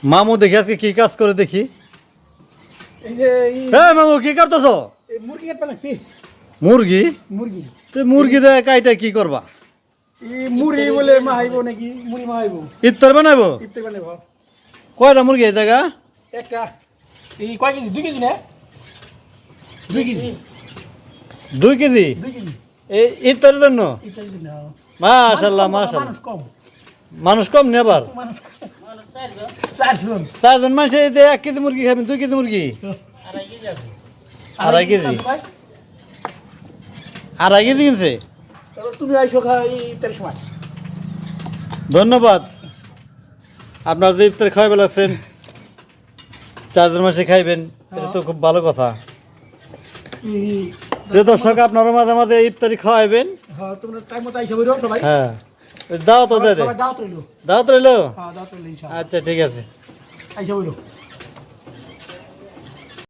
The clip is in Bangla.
মামু দেখি আজকে কি কাজ করে দেখি। এই যে হ্যাঁ মামু কি করতেছ? মুরগি কাটতে লাগছি। মুরগি? মুরগি তুই মুরগি দিয়ে কাইটা কি করবা? মুড়ি বলে মাহাইব নাকি? মুড়ি মাহাইব, ইফতার বানাইবো? ইফতার বানাইব। কয়টা মুরগি এই জায়গা? একটা এই কয় কেজি? 2 কেজি না? 2 কেজি। 2 কেজি? 2 কেজি এই ইফতারের জন্য? ইফতারের জন্য। মাশাআল্লাহ মাশাআল্লাহ। মানুষ কম। মানুষ কম নে আবার? মানুষ 4 জন। 4 জন মানুষ এই 1 কেজি মুরগি খাবেন? 2 কেজি মুরগি? 2.5 কেজি। 2.5 কেজি কিনছে? তুমি আইসো ইফতারের সময়। ধন্যবাদ। আপনার যে ইফতার খাওয়াবে লাগছেন 4 জন মাসে খাইবেন, এটা তো খুব ভালো কথা। প্রিয় দর্শক, আপনারা মাঝে মাঝে ইফতারি খাওয়াইবেন। হ্যাঁ, তোমরা টাইম মতো আইসা বইরো সবাই। হ্যাঁ, দাও তো দে দে। সবাই দাওয়াত রইলো। দাওয়াত রইলো? হ্যাঁ, দাওয়াত রইলো ইনশাআল্লাহ। আচ্ছা ঠিক আছে। আইসা বইরো।